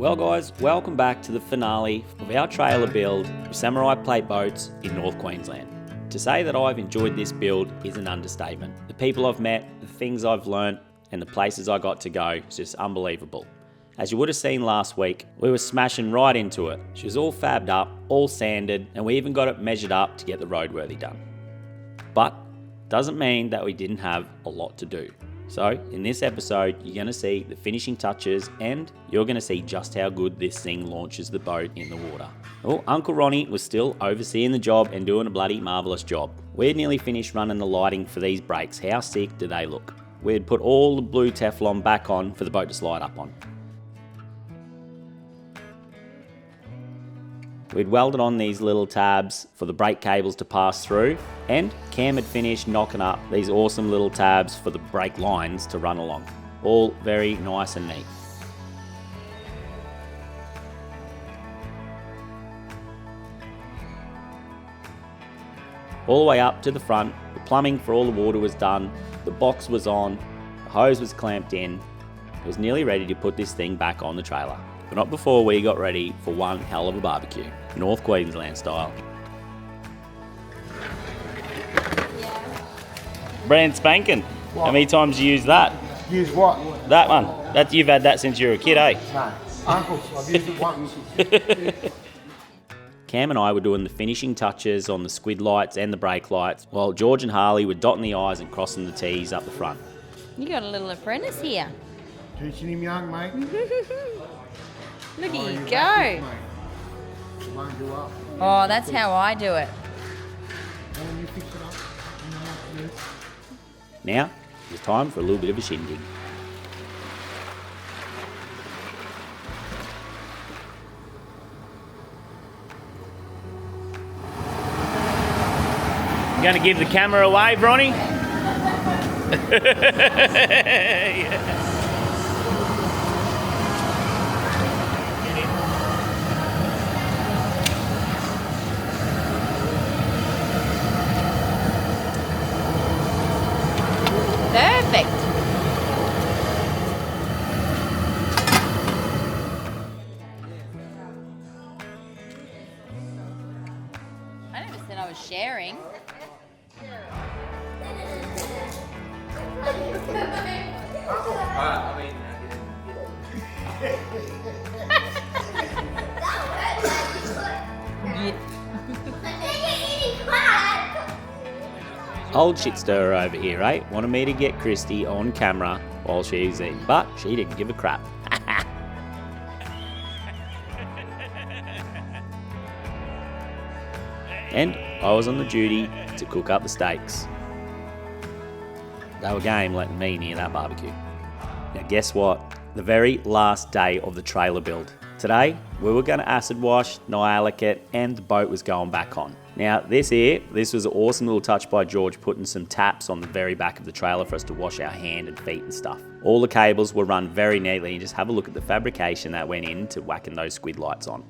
Well guys, welcome back to the finale of our trailer build of Samurai Plate Boats in North Queensland. To say that I've enjoyed this build is an understatement. The people I've met, the things I've learnt, and the places I got to go is just unbelievable. As you would have seen last week, we were smashing right into it. She was all fabbed up, all sanded, and we even got it measured up to get the roadworthy done. But doesn't mean that we didn't have a lot to do. So in this episode, you're going to see the finishing touches and you're going to see just how good this thing launches the boat in the water. Well, Uncle Ronnie was still overseeing the job and doing a bloody marvellous job. We had nearly finished running the lighting for these brakes. How sick do they look? We had put all the blue Teflon back on for the boat to slide up on. We'd welded on these little tabs for the brake cables to pass through, and Cam had finished knocking up these awesome little tabs for the brake lines to run along. All very nice and neat. All the way up to the front, the plumbing for all the water was done, the box was on, the hose was clamped in. It was nearly ready to put this thing back on the trailer. But not before we got ready for one hell of a barbecue, North Queensland style. Brand spanking. What? How many times you use that? Use what? That one. You've had that since you were a kid, eh? No. Uncles, I've used it once. Cam and I were doing the finishing touches on the squid lights and the brake lights, while George and Harley were dotting the I's and crossing the T's up the front. You got a little apprentice here. Teaching him young, mate. Look Oh, at you back go. it, mate. It won't do up. Oh, that's how I do it. When you fix it up, you know what to do. Now, it's time for a little bit of a shindig. Going to give the camera a wave, Ronnie? Yeah. Perfect. I never said I was sharing. Old shit stirrer over here, eh? Wanted me to get Christy on camera while she's eating, but she didn't give a crap. And I was on the duty to cook up the steaks. They were game letting me near that barbecue. Now guess what? The very last day of the trailer build. Today, we were going to acid wash, Nyalic it, and the boat was going back on. Now this was an awesome little touch by George, putting some taps on the very back of the trailer for us to wash our hand and feet and stuff. All the cables were run very neatly, and just have a look at the fabrication that went into whacking those squid lights on.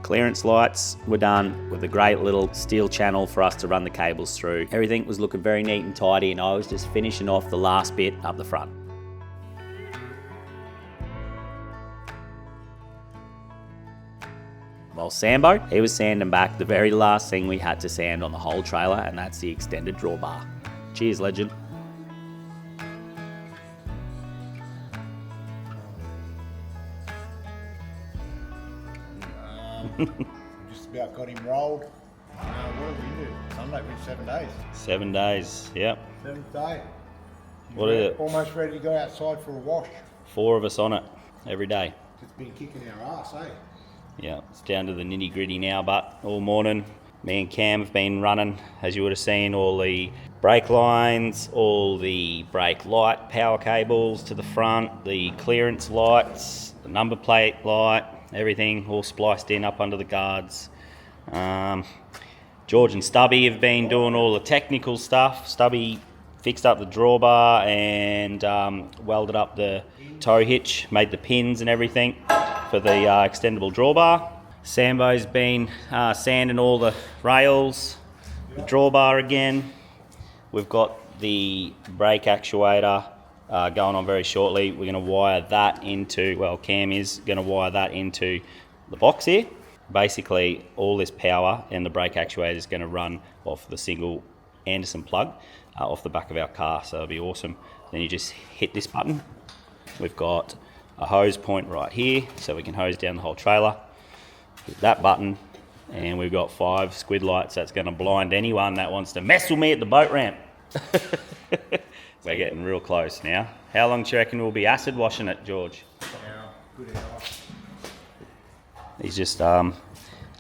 Clearance lights were done with a great little steel channel for us to run the cables through. Everything was looking very neat and tidy, and I was just finishing off the last bit up the front. While Sambo, he was sanding back the very last thing we had to sand on the whole trailer, and that's the extended drawbar. Cheers, legend. Just about got him rolled. What did we do? Sunday, been 7 days. 7 days, yep. 7th day. What is it? Almost ready to go outside for a wash. 4 of us on it every day. It's been kicking our ass, eh? Yeah, it's down to the nitty gritty now, but all morning, me and Cam have been running, as you would have seen, all the brake lines, all the brake light power cables to the front, the clearance lights, the number plate light, everything all spliced in up under the guards. George and Stubby have been doing all the technical stuff. Stubby fixed up the drawbar and welded up the tow hitch, made the pins and everything for the extendable drawbar. Sambo's been sanding all the rails, the drawbar again. We've got the brake actuator going on very shortly. We're going to wire that into, well, Cam is going to wire that into the box here. Basically, all this power and the brake actuator is going to run off the single Anderson plug off the back of our car, so it'll be awesome. Then you just hit this button. We've got a hose point right here, so we can hose down the whole trailer. Hit that button, and we've got 5 squid lights that's going to blind anyone that wants to mess with me at the boat ramp. We're getting real close now. How long do you reckon we'll be acid washing it, George? Good hour. He's just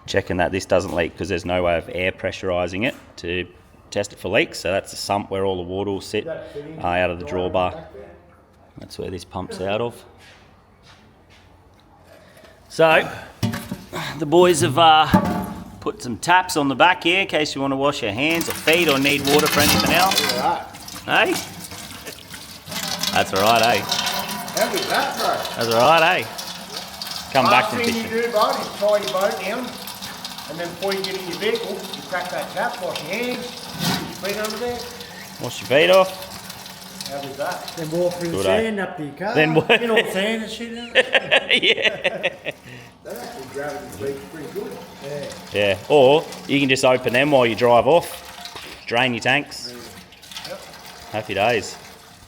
checking that this doesn't leak, because there's no way of air pressurising it to test it for leaks. So that's the sump where all the water will sit out of the drawbar. That's where this pump's out of. So the boys have put some taps on the back here in case you want to wash your hands or feet or need water for anything else. Look at that. Hey? That's alright, eh? How was that, bro? That's alright, eh? Come back Last from thing you fishing. do, bud, is tie your boat down, and then before you get in your vehicle, you crack that tap, wash your hands, put your feet under there. Wash your feet off. How was that? Then walk through Good, sand up to your car. Then what? You know, sand and shit. Yeah. That actually gravity leaks pretty good. Yeah. Yeah. Or you can just open them while you drive off, drain your tanks. Happy days.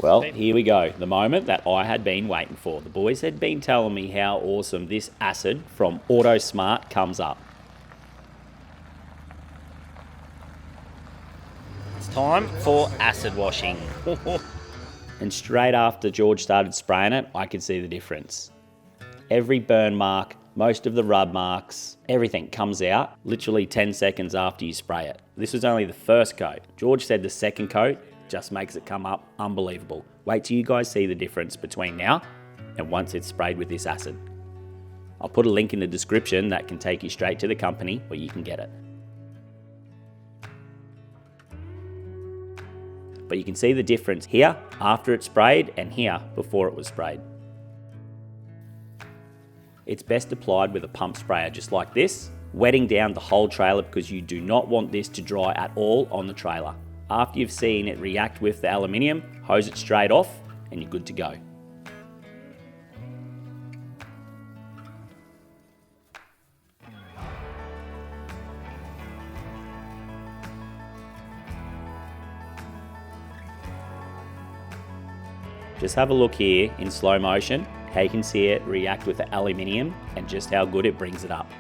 Well, here we go. The moment that I had been waiting for. The boys had been telling me how awesome this acid from AutoSmart comes up. It's time for acid washing. And straight after George started spraying it, I could see the difference. Every burn mark, most of the rub marks, everything comes out literally 10 seconds after you spray it. This was only the first coat. George said the second coat just makes it come up unbelievable. Wait till you guys see the difference between now and once it's sprayed with this acid. I'll put a link in the description that can take you straight to the company where you can get it. But you can see the difference here after it's sprayed and here before it was sprayed. It's best applied with a pump sprayer just like this, wetting down the whole trailer because you do not want this to dry at all on the trailer. After you've seen it react with the aluminium, hose it straight off and you're good to go. Just have a look here in slow motion, how you can see it react with the aluminium and just how good it brings it up.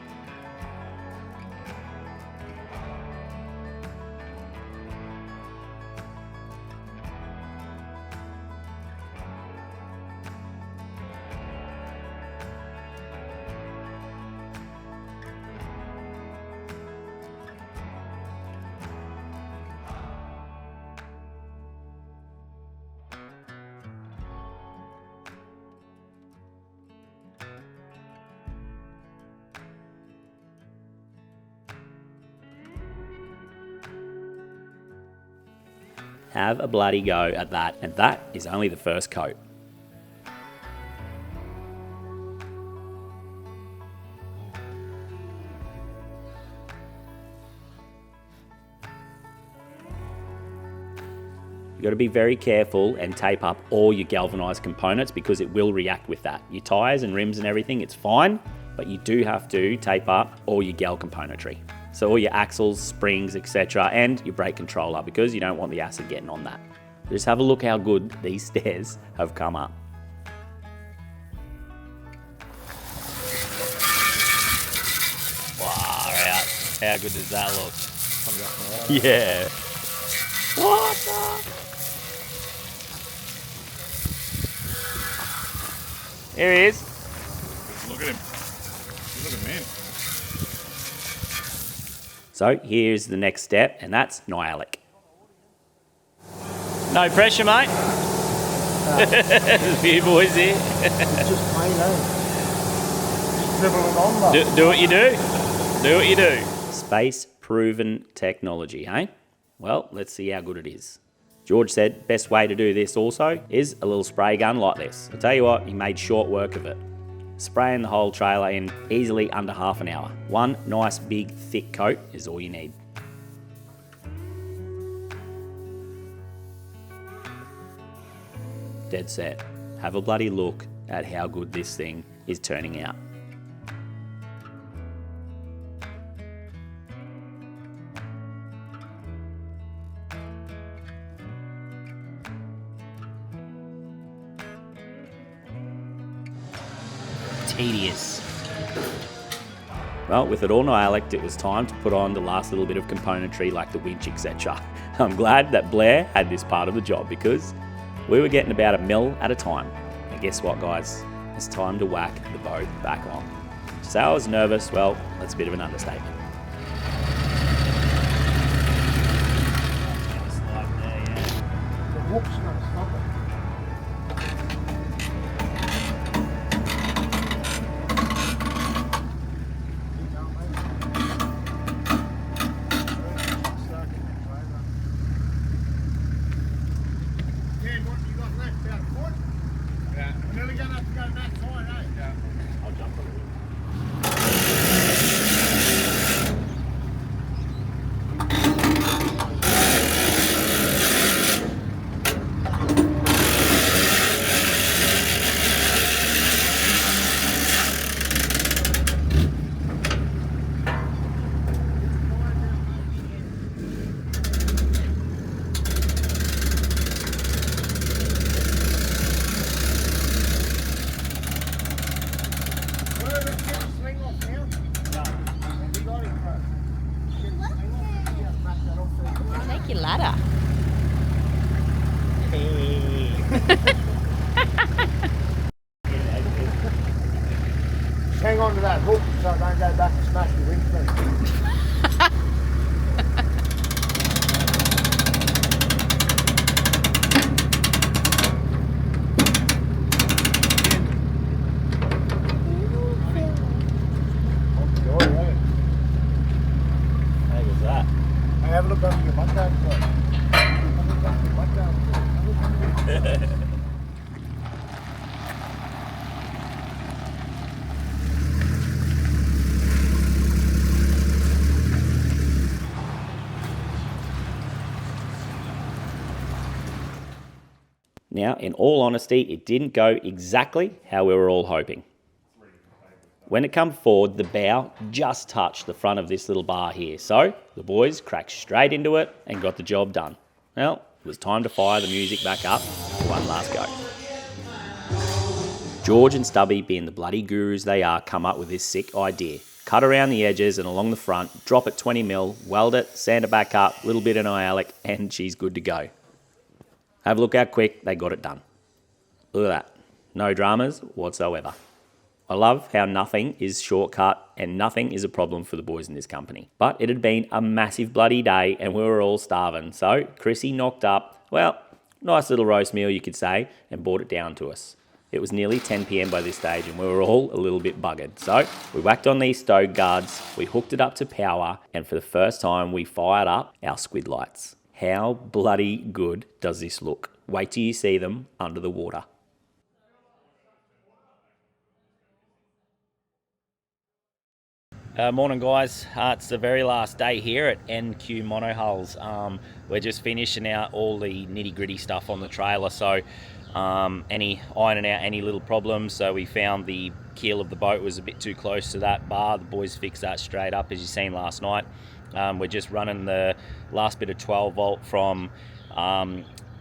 Have a bloody go at that, and that is only the first coat. You've got to be very careful and tape up all your galvanised components because it will react with that. Your tyres and rims and everything, it's fine, but you do have to tape up all your gal componentry. So all your axles, springs, etc., and your brake controller because you don't want the acid getting on that. Just have a look how good these stairs have come up. Far out. How good does that look? Yeah. What the? Here he is. Look at him. Look at man. So here's the next step, and that's Nyalic. No pressure, mate. There's a few boys here. It's just plain, eh? Just dribbling on, love. Do what you do. Do what you do. Space-proven technology, eh? Well, let's see how good it is. George said best way to do this also is a little spray gun like this. I'll tell you what, he made short work of it. Spraying the whole trailer in easily under half an hour. One nice big thick coat is all you need. dead set. Have a bloody look at how good this thing is turning out. Tedious. Well, with it all dialect, it was time to put on the last little bit of componentry like the winch, etc. I'm glad that Blair had this part of the job because we were getting about 1 mil at a time. And guess what, guys? It's time to whack the boat back on. To say I was nervous, well, that's a bit of an understatement. The hook's not stopping. Take your ladder. Hang on to that hook so I don't go back and smash the windscreen. How was that? Hey, have a look under your mud guard. Have a look under your mud guard. Now, in all honesty, it didn't go exactly how we were all hoping. When it come forward, the bow just touched the front of this little bar here. So the boys cracked straight into it and got the job done. Well, it was time to fire the music back up for one last go. George and Stubby, being the bloody gurus they are, come up with this sick idea. Cut around the edges and along the front, drop it 20 mil, weld it, sand it back up, little bit of Nyalic, and she's good to go. Have a look how quick they got it done. Look at that. No dramas whatsoever. I love how nothing is shortcut and nothing is a problem for the boys in this company. But it had been a massive bloody day and we were all starving. So Chrissy knocked up, well, nice little roast meal you could say, and brought it down to us. It was nearly 10 PM by this stage and we were all a little bit buggered. So we whacked on these stove guards, we hooked it up to power, and for the first time we fired up our squid lights. How bloody good does this look? Wait till you see them under the water. Morning guys, it's the very last day here at NQ Monohulls. We're just finishing out all the nitty gritty stuff on the trailer, so ironing out any little problems. So we found the keel of the boat was a bit too close to that bar. The boys fixed that straight up as you seen last night. We're just running the last bit of 12 volt from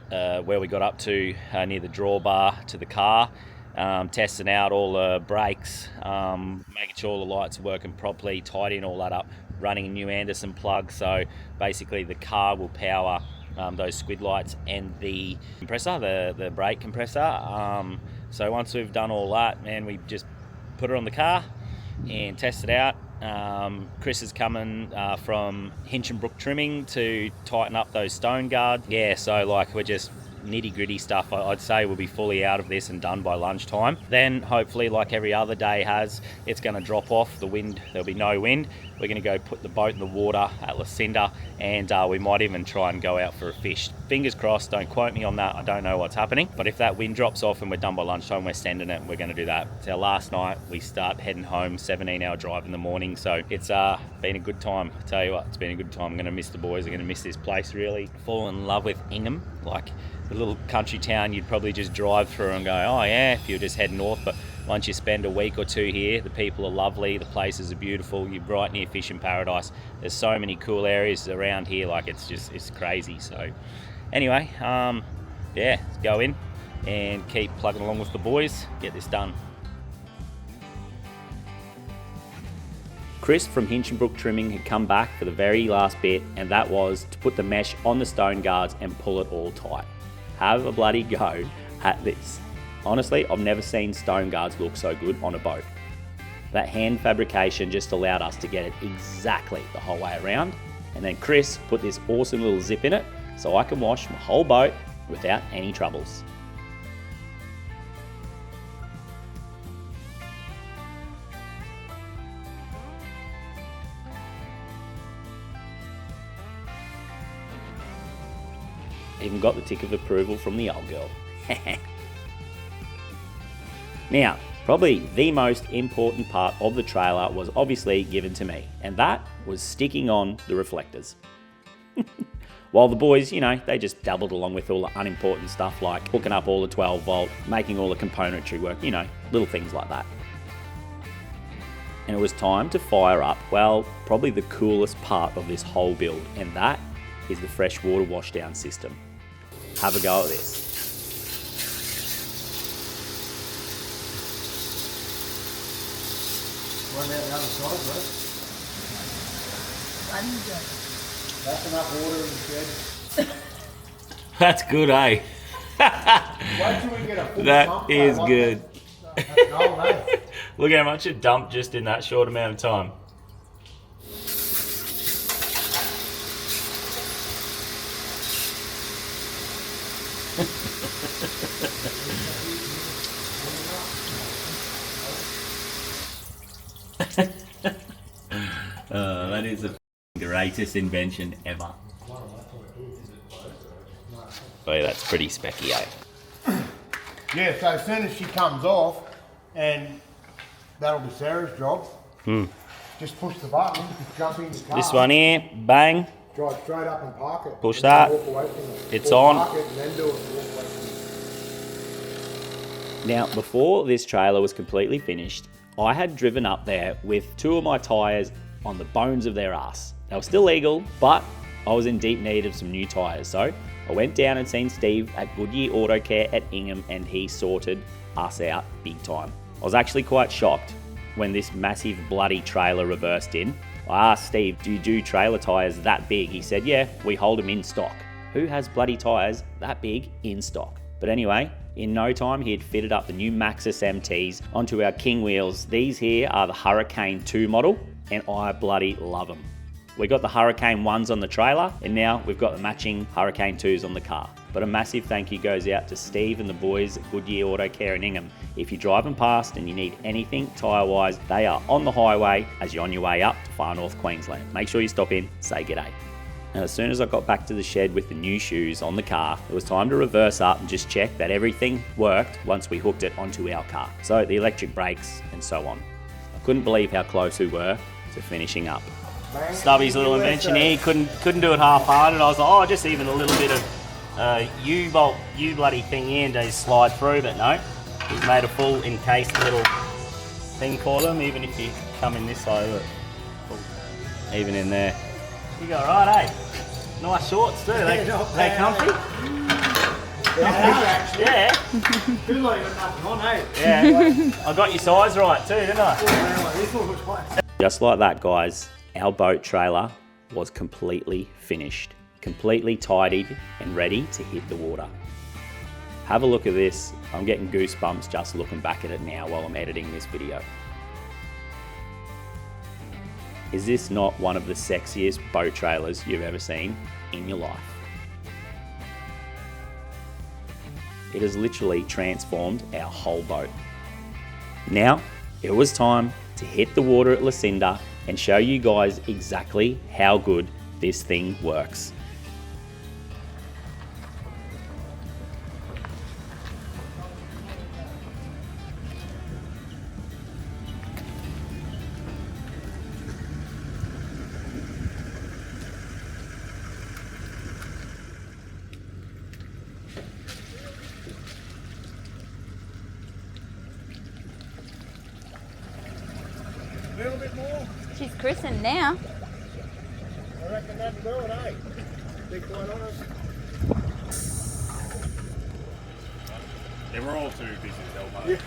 where we got up to near the drawbar to the car. Testing out all the brakes, making sure all the lights are working properly, tidying all that up, running a new Anderson plug. So basically the car will power those squid lights and the compressor, the brake compressor. So once we've done all that, man, we just put it on the car and test it out. Chris is coming from Hinchinbrook Trimming to tighten up those stone guards. Yeah, so like we're just nitty gritty stuff. I'd say we'll be fully out of this and done by lunchtime. Then hopefully, like every other day has, it's going to drop off the wind. There'll be no wind. We're going to go put the boat in the water at Lucinda, and we might even try and go out for a fish. Fingers crossed, don't quote me on that. I don't know what's happening, but if that wind drops off and we're done by lunchtime, we're sending it. We're going to do that. It's our last night. We start heading home, 17-hour drive in the morning. So it's been a good time. I tell you what, it's been a good time. I'm going to miss the boys. I'm going to miss this place really. Fall in love with Ingham. Like, a little country town you'd probably just drive through and go, oh yeah, if you just head north. But once you spend a week or two here, the people are lovely, the places are beautiful, you're right near fishing paradise. There's so many cool areas around here, like it's crazy. So anyway, yeah, let's go in and keep plugging along with the boys, get this done. Chris from Hinchinbrook Trimming had come back for the very last bit, and that was to put the mesh on the stone guards and pull it all tight. Have a bloody go at this. Honestly, I've never seen stone guards look so good on a boat. That hand fabrication just allowed us to get it exactly the whole way around, and then Chris put this awesome little zip in it so I can wash my whole boat without any troubles. Even got the tick of approval from the old girl. Now, probably the most important part of the trailer was obviously given to me, and that was sticking on the reflectors. While the boys, you know, they just dabbled along with all the unimportant stuff like hooking up all the 12 volt, making all the componentry work, you know, little things like that. And it was time to fire up, well, probably the coolest part of this whole build, and that is the freshwater washdown system. Have a go at this. Run out the other side, bro. That's enough water in the shed. That's good, eh? Wait till we get a full That pump is like good. That's gold, eh? Look how much it dumped just in that short amount of time. That is the greatest invention ever. Oh yeah, that's pretty specky, eh? Yeah, so as soon as she comes off, and that'll be Sarah's job, just push the button, jump in the car. This one here, bang, Drive straight up and park it. Push and then that. walk away from it. It's Or on. Park it and then do it and walk away from it. Now, before this trailer was completely finished, I had driven up there with two of my tyres on the bones of their ass. They were still legal, but I was in deep need of some new tyres. So I went down and seen Steve at Goodyear Auto Care at Ingham, and he sorted us out big time. I was actually quite shocked when this massive bloody trailer reversed in. I asked Steve, do you do trailer tyres that big? He said, yeah, we hold them in stock. Who has bloody tyres that big in stock? But anyway, in no time he had fitted up the new Maxxis MTs onto our King wheels. These here are the Hurricane 2 model, and I bloody love them. We got the Hurricane 1s on the trailer, and now we've got the matching Hurricane 2s on the car. But a massive thank you goes out to Steve and the boys at Goodyear Auto Care in Ingham. If you're driving past and you need anything tyre-wise, they are on the highway as you're on your way up to far north Queensland. Make sure you stop in, say g'day. Now, as soon as I got back to the shed with the new shoes on the car, it was time to reverse up and just check that everything worked once we hooked it onto our car. So the electric brakes and so on. I couldn't believe how close we were to finishing up. Stubby's little invention here, couldn't do it half-hearted. I was like, oh, just even a little bit of U-bolt, U-bloody thing here and just slide through, but no. He's made a full encased little thing for them, even if you come in this side, look. Even in there. You go right, eh? Nice shorts too, they comfy? Yeah. Feel like you've got nothing on, eh? Yeah. I got your size right too, didn't I? Just like that, guys, our boat trailer was completely finished, completely tidied and ready to hit the water. Have a look at this. I'm getting goosebumps just looking back at it now while I'm editing this video. Is this not one of the sexiest boat trailers you've ever seen in your life? It has literally transformed our whole boat. Now, it was time to hit the water at Lucinda and show you guys exactly how good this thing works. little bit more. She's christened now. I reckon that'd do it, eh? To be quite honest. Yeah, we're all too busy to help, mate.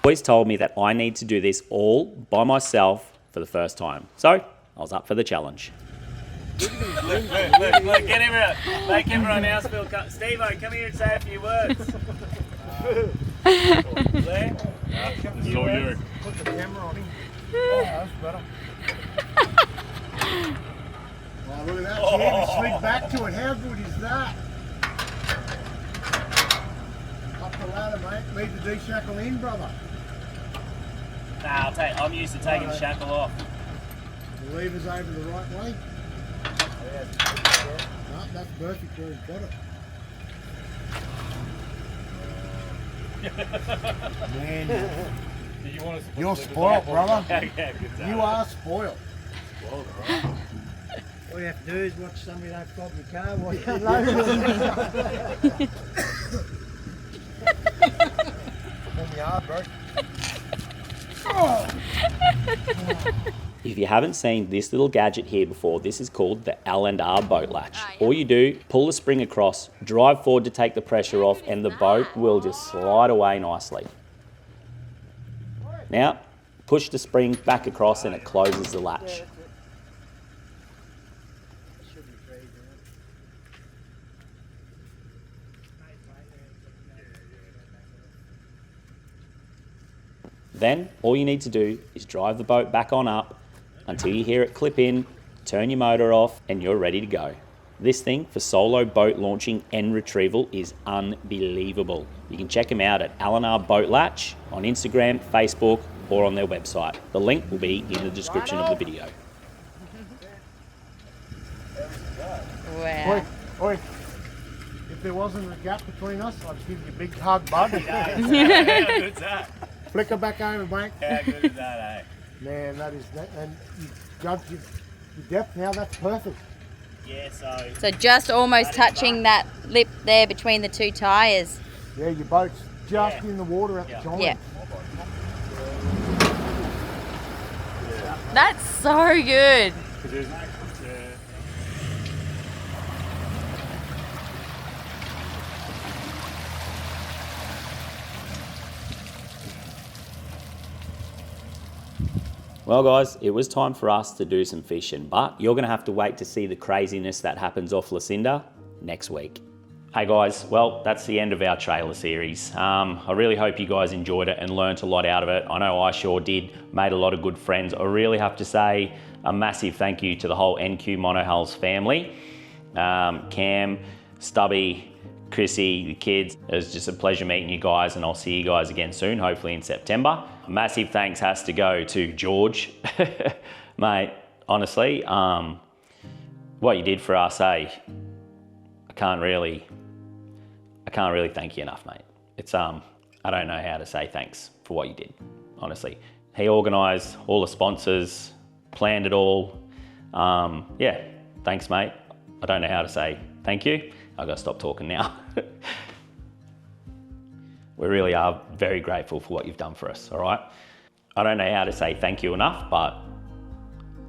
Boys told me that I need to do this all by myself for the first time. So I was up for the challenge. Look, get him out. Make everyone else feel comfortable. Steve-O, come here and say a few words. Blair? This is all you. Put the camera on him. Oh, that's better. Oh, look at that. See, he slid back to it. How good is that? Up the ladder, mate. Leave the D-shackle in, brother. Nah, I'm used to taking the shackle off. The lever's over the right way. No, that's perfect where he's got it. Man, Did you want us to put you're the spoiled, brother. Yeah, good time. You are spoiled. All you have to do is watch somebody don't stop your car while you're unloading. Pull me hard, bro. If you haven't seen this little gadget here before, this is called the L&R boat latch. All you do, pull the spring across, drive forward to take the pressure off, and the boat will just slide away nicely. Now, push the spring back across and it closes the latch. Then, all you need to do is drive the boat back on up until you hear it clip in, turn your motor off, and you're ready to go. This thing for solo boat launching and retrieval is unbelievable. You can check them out at L&R Boat Latch on Instagram, Facebook, or on their website. The link will be in the description of the video. Wow. Oi, if there wasn't a gap between us, I'd give you a big hug, bud. How good's that? Flicker back over, mate. How good is that, eh? Man, that is that, and you judge your depth now. That's perfect. Yeah, so... So just almost touching that lip there between the two tyres. Yeah, your boat's just in the water at the time. Yeah. That's so good. Well guys, it was time for us to do some fishing, but you're going to have to wait to see the craziness that happens off Lucinda next week. Hey guys, well that's the end of our trailer series. I really hope you guys enjoyed it and learnt a lot out of it. I know I sure did, made a lot of good friends. I really have to say a massive thank you to the whole NQ Monohulls family. Cam, Stubby, Chrissy, the kids. It was just a pleasure meeting you guys, and I'll see you guys again soon, hopefully in September. Massive thanks has to go to George. Mate, honestly, what you did for us, I can't really thank you enough, mate. It's I don't know how to say thanks for what you did, honestly. He organised all the sponsors, planned it all. Yeah, thanks, mate. I don't know how to say thank you. I've got to stop talking now. We really are very grateful for what you've done for us, all right? I don't know how to say thank you enough, but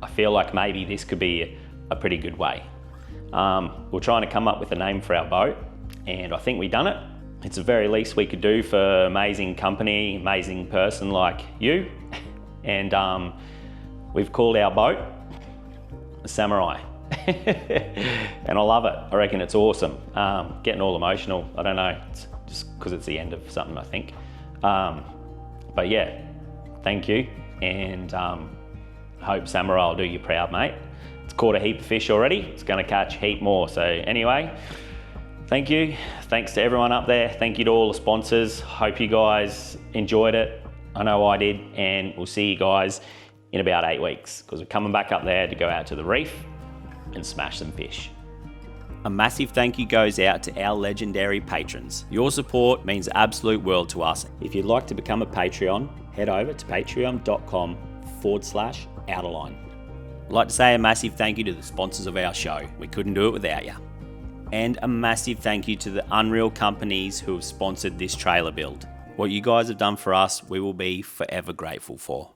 I feel like maybe this could be a pretty good way. We're trying to come up with a name for our boat, and I think we've done it. It's the very least we could do for amazing company, amazing person like you. And we've called our boat the Samurai. And I love it. I reckon it's awesome. Getting all emotional, I don't know, it's just because it's the end of something, I think. But yeah, thank you, and hope Samurai will do you proud, mate. It's caught a heap of fish already. It's going to catch a heap more. So anyway, thank you. Thanks to everyone up there. Thank you to all the sponsors. Hope you guys enjoyed it. I know I did, and we'll see you guys in about 8 weeks, because we're coming back up there to go out to the reef and smash some fish. A massive thank you goes out to our legendary patrons. Your support means the absolute world to us. If you'd like to become a Patreon, head over to patreon.com/Outerline. I'd like to say a massive thank you to the sponsors of our show. We couldn't do it without you. And a massive thank you to the Unreal companies who have sponsored this trailer build. What you guys have done for us, we will be forever grateful for.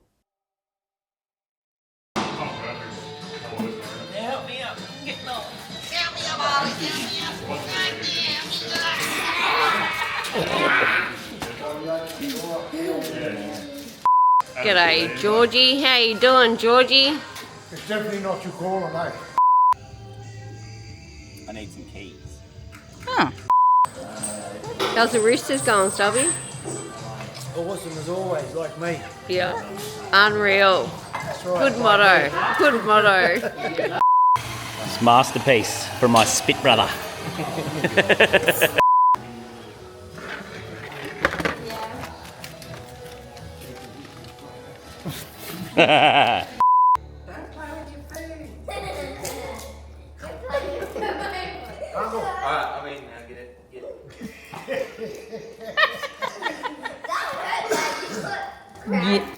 G'day, Georgie. How you doing, Georgie? It's definitely not your calling, mate. I need some keys. Huh. How's the Roosters going, Stubby? Awesome as always, like me. Yeah. Unreal. That's right. Good motto. Good motto. It's masterpiece from my spit brother. Yeah.